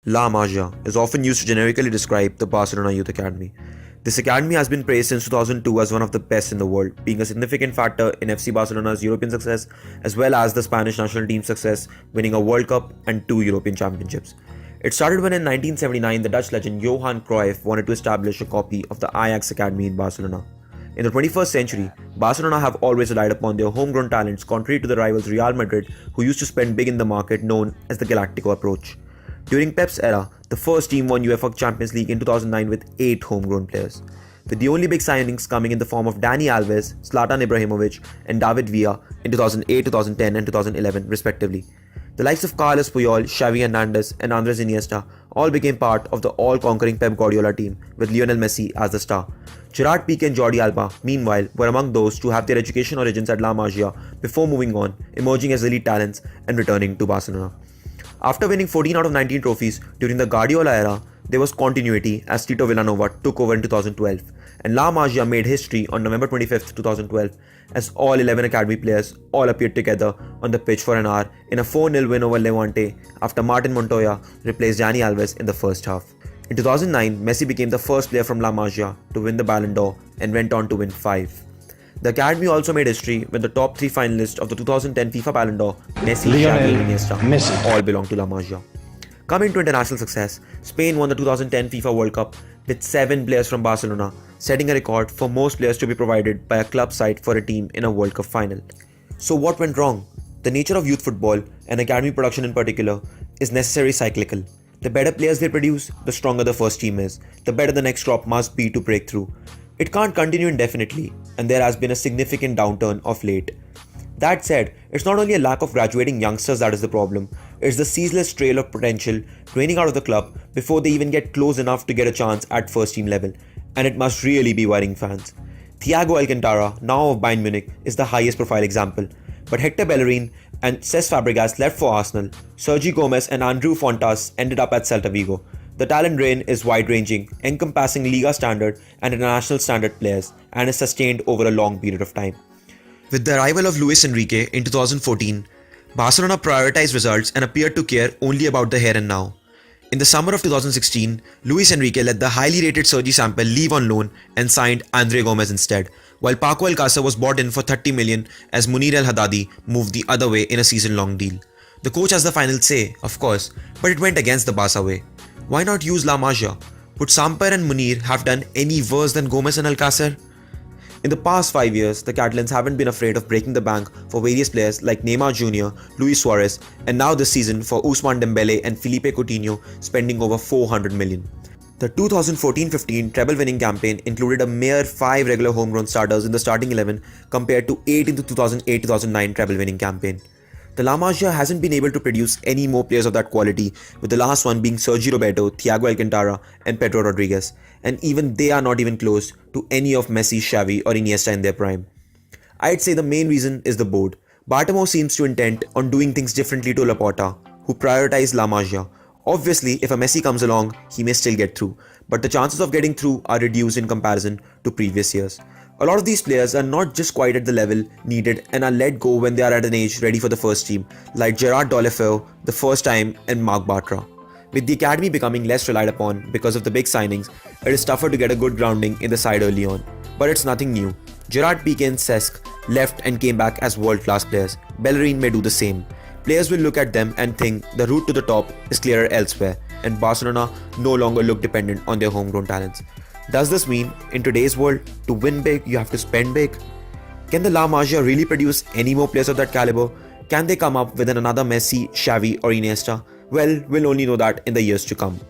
La Masia is often used to generically describe the Barcelona Youth Academy. This academy has been praised since 2002 as one of the best in the world, being a significant factor in FC Barcelona's European success as well as the Spanish national team's success, winning a World Cup and 2 European Championships. It started when in 1979 the Dutch legend Johan Cruyff wanted to establish a copy of the Ajax Academy in Barcelona. In the 21st century, Barcelona have always relied upon their homegrown talents contrary to the rivals Real Madrid, who used to spend big in the market known as the Galactico approach. During Pep's era, the first team won UEFA Champions League in 2009 with 8 homegrown players, with the only big signings coming in the form of Dani Alves, Zlatan Ibrahimovic and David Villa in 2008, 2010 and 2011 respectively. The likes of Carlos Puyol, Xavi Hernandez and Andres Iniesta all became part of the all-conquering Pep Guardiola team, with Lionel Messi as the star. Gerard Piqué and Jordi Alba, meanwhile, were among those to have their education origins at La Masia before moving on, emerging as elite talents and returning to Barcelona. After winning 14 out of 19 trophies during the Guardiola era, there was continuity as Tito Villanova took over in 2012, and La Masia made history on November 25, 2012, as all 11 academy players all appeared together on the pitch for an hour in a 4-0 win over Levante after Martin Montoya replaced Dani Alves in the first half. In 2009, Messi became the first player from La Masia to win the Ballon d'Or and went on to win 5. The academy also made history when the top 3 finalists of the 2010 FIFA Ballon d'Or, Messi, Xavi and Iniesta, all belong to La Masia. Coming to international success, Spain won the 2010 FIFA World Cup with 7 players from Barcelona, setting a record for most players to be provided by a club side for a team in a World Cup final. So what went wrong? The nature of youth football, and academy production in particular, is necessarily cyclical. The better players they produce, the stronger the first team is, the better the next crop must be to break through. It can't continue indefinitely, and there has been a significant downturn of late. That said, it's not only a lack of graduating youngsters that is the problem, it's the ceaseless trail of potential draining out of the club before they even get close enough to get a chance at first team level, and it must really be worrying fans. Thiago Alcantara, now of Bayern Munich, is the highest profile example, but Hector Bellerin and Cesc Fabregas left for Arsenal. Sergi Gomez and Andrew Fontas ended up at Celta Vigo. The talent drain is wide-ranging, encompassing Liga standard and international standard players, and is sustained over a long period of time. With the arrival of Luis Enrique in 2014, Barcelona prioritized results and appeared to care only about the here and now. In the summer of 2016, Luis Enrique let the highly rated Sergi Samper leave on loan and signed Andre Gomez instead, while Paco Alcácer was bought in for 30 million as Munir El Haddadi moved the other way in a season-long deal. The coach has the final say, of course, but it went against the Barca way. Why not use La Masia? Would Samper and Munir have done any worse than Gomez and Alcácer? In the past 5 years, the Catalans haven't been afraid of breaking the bank for various players like Neymar Jr., Luis Suarez, and now this season for Ousmane Dembele and Philippe Coutinho, spending over 400 million. The 2014-15 treble-winning campaign included a mere 5 regular homegrown starters in the starting 11 compared to 8 in the 2008-2009 treble-winning campaign. The La Masia hasn't been able to produce any more players of that quality, with the last one being Sergi Roberto, Thiago Alcantara and Pedro Rodriguez, and even they are not even close to any of Messi, Xavi or Iniesta in their prime. I'd say the main reason is the board. Bartomeu seems to intend on doing things differently to Laporta, who prioritized La Masia. Obviously, if a Messi comes along, he may still get through, but the chances of getting through are reduced in comparison to previous years. A lot of these players are not just quite at the level needed and are let go when they are at an age ready for the first team, like Gerard Deulofeu the first time and Marc Bartra. With the academy becoming less relied upon because of the big signings, it is tougher to get a good grounding in the side early on. But it's nothing new. Gerard Piqué and Cesc left and came back as world-class players. Bellerin may do the same. Players will look at them and think the route to the top is clearer elsewhere, and Barcelona no longer look dependent on their homegrown talents. Does this mean, in today's world, to win big, you have to spend big? Can the La Masia really produce any more players of that caliber? Can they come up with another Messi, Xavi or Iniesta? Well, we'll only know that in the years to come.